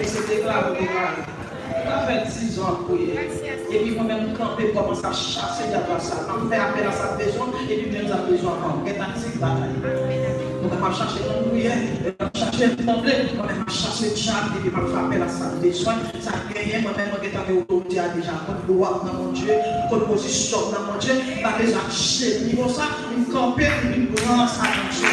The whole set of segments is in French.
c'est déclaré. Ça fait 10 ans pour y et puis moi-même, quand je commence à chasser derrière ça, on fait appel à sa besoin, et puis bien, nous avons besoin encore. On est bataille. Donc, on va chercher ton prière, on va chercher le temple, on va chercher le chat, et puis on va faire appel à sa besoin. Ça gagne, moi-même, on est en autorité déjà, contre droit dans mon Dieu, contre position dans mon Dieu, pas besoin de chercher niveau ça, une campagne, une grande ça dans Dieu.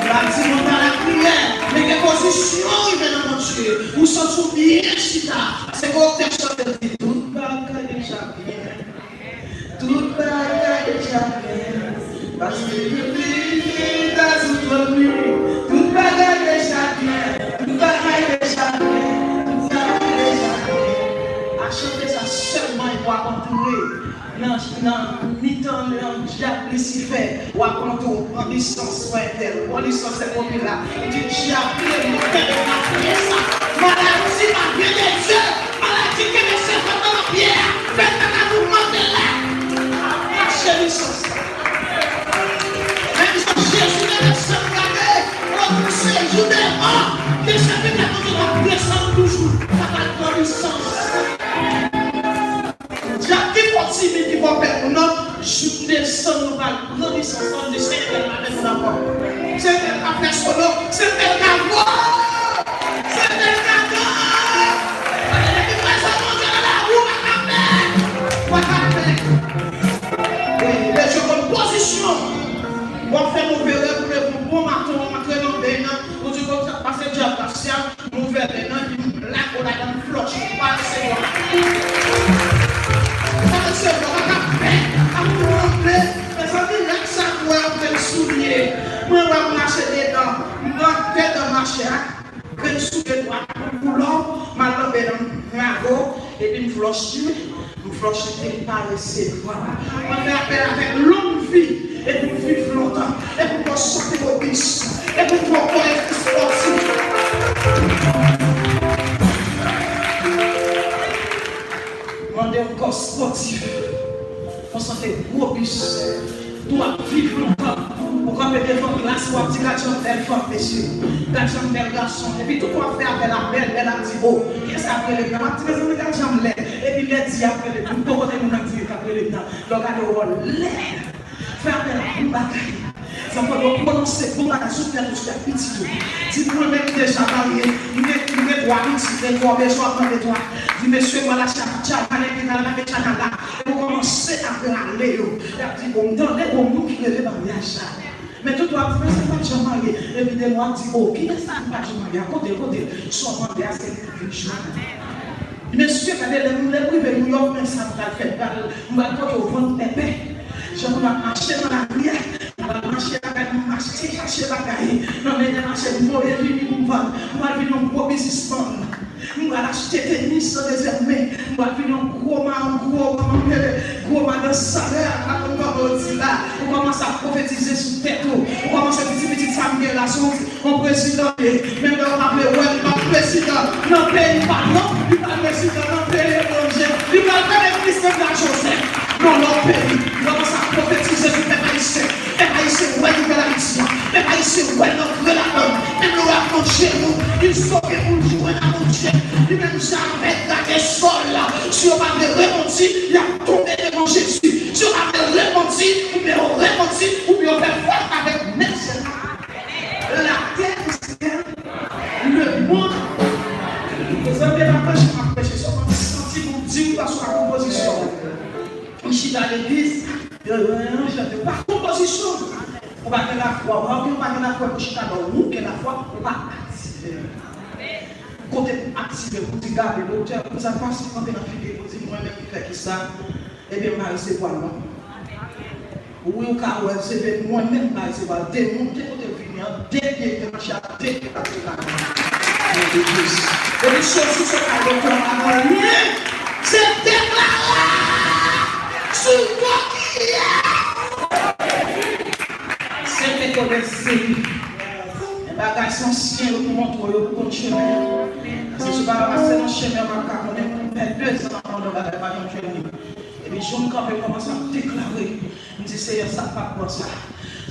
La dimanche dans la prière, mais quelle position il met dans mon Dieu, vous sentez bien, chita, c'est quoi que tu chantes, toute bagaille déjà bien, toute bagaille déjà bien, parce que depuis dans toute nuit, toute bagaille déjà bien, toute bagaille déjà bien, toute bagaille déjà bien, à chanter ça seulement il doit entourer. Non, mi-temps, diable Lucifer, ou à contour, en licence, en licence, c'est pour là. Il dit, diable, mon père, ma pièce, maladie, ma bien des dieux, maladie qui me sert dans la pierre, faites un mouvement de là. Lâchez licence. Même si Jésus ne laisse pas regarder, repoussez, joue des morts, que ça fait la chose de la puissance toujours, ça va être dans licence. Si qui va faire non, je descends nous va prendre les sens de cette avec mon apport. C'est un affaire solo, c'est un cadeau. C'est un cadeau. Les personnes vont dire là où va camper. Les jeux comme position. Moi faire mon verre pour le bon matin, on m'entraîne dans le bain, on dit comme ça passer déjà patient, mon verre maintenant là on a dans floche, pas c'est moi. Moi, je vais marcher dedans. Moi, je vais marcher. Je vais soulever le droit. Je vais m'enlever dans ma gauche. Et puis, je vais me flusher. Pas recevoir. On fait appel avec longue vie. Et puis, vivre longtemps. Et puis, pour sortir vos bis. Et puis, pour être sportif. Demandez un corps sportif. On sentait gros bis. Doit vivre longtemps. Pourquoi peut-être classe ou petit garçon, belle femme, messieurs, garçon, bel garçon, et puis tout quoi faire avec la belle, elle a dit, oh, qu'est-ce qu'après les gars, tu veux dire, j'aime l'air, et puis les dit après les gars, pour côté nous a dit qu'après les gars, donc à l'air, faire appel à une bataille. Ça peut donc prononcer pour la souffler tout ce qui est petit. Si vous même déjà marié, il met trois petits, il met trois besoins dans les doigts. Il dit, monsieur, voilà, et vous commencez à parler. Il a dit, bon, donnez pour nous qui le mariage. Mais tout doit dire, c'est pas déjà marié. Et puis, des mois dit, oh, qui est ça qui pas déjà marié? À côté, soit marié à cette religion. Monsieur, quand les privés, nous avons fait ça, nous avons fait, nous avons vendre des paix. Je vais marcher dans la prière. On va marcher avec nous, marcher la caille. Non, mais marcher, nous allons venir nous vendre. Nous allons venir un gros businessman. Nous allons acheter des nisses désormais. Nous allons venir un gros de salaire. On commence à prophétiser sous tête. On commence à dire petite famille là, on président. Même on appelle ouais, pas président. Non, pays pas non. Il pas président, non, pays étranger. Il va faire les ministres de la Joseph. Non, non, pays. On commence à prophétiser sur les haïtiens. Les haïtiens, ouais, ils veulent la mission. Les haïtiens, ouais, notre relation. Même nous avons chez nous. Ils sont pour nous jouer à mon Dieu. Ils même jamais gardé sol là. Si on va me remonter, il a tombé devant Jésus. Si on va me remonter, ou bien on remonte, ou bien on fait faire avec merci. La terre est le monde. Les amis, la pêche, je m'appêche. Si on va sentir pour dire par sur la composition. Je suis dans l'église. Par composition, on va faire la foi. On va faire la foi pour chita dans nous, que la foi, on va activer. Côté activer, pour dire, garder l'auteur, vous avez pas si quand on a fait vous dites, moi-même qui fait ça, et bien, je vais recevoir moi. Oui, au cas où c'est moi-même qui vais recevoir. Démonter côté venir, dédier, marcher à dédier la l'église. Et les choses qui sont à l'auteur, c'est déclaré sur toi qui est. C'est méthodé. Les bagages sont anciens pour montrer, pour continuer. Si je vais passer dans le chemin, on va faire 2 ans avant de ne pas continuer. Et puis, je me commence à déclarer. Je dis, Seigneur, ça ne va pas ça.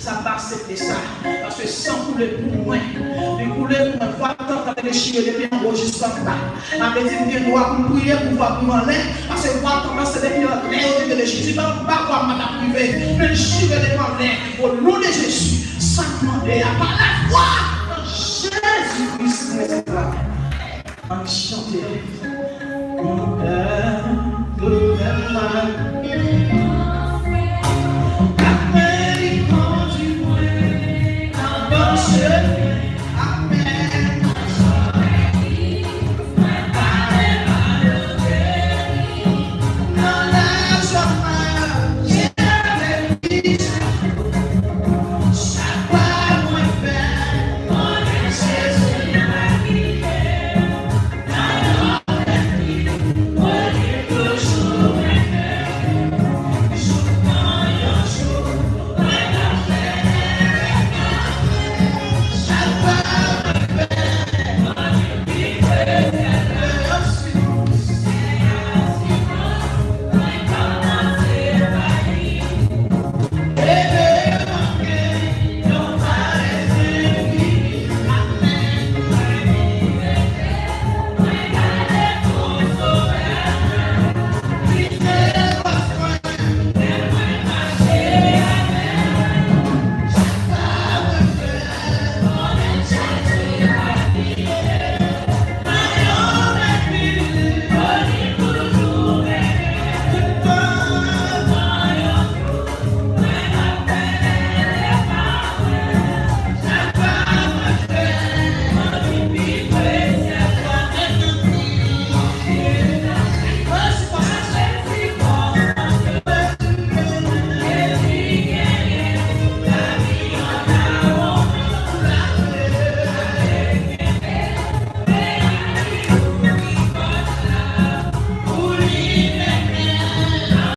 Ça va accepter ça. Parce que sans couler pour moi, de couler pour moi, voir tant de chier depuis en haut jusqu'en bas. Avec des droits pour prier, pour voir pour m'en l'air. Parce que voir tendance depuis en l'air de l'échec. Tu ne vas pas voir ma privée. Mais le chier depuis en l'air. Au nom de Jésus, sans demander à part la foi. Jésus-Christ, on chante. Mon Père, la miséricorde du moins,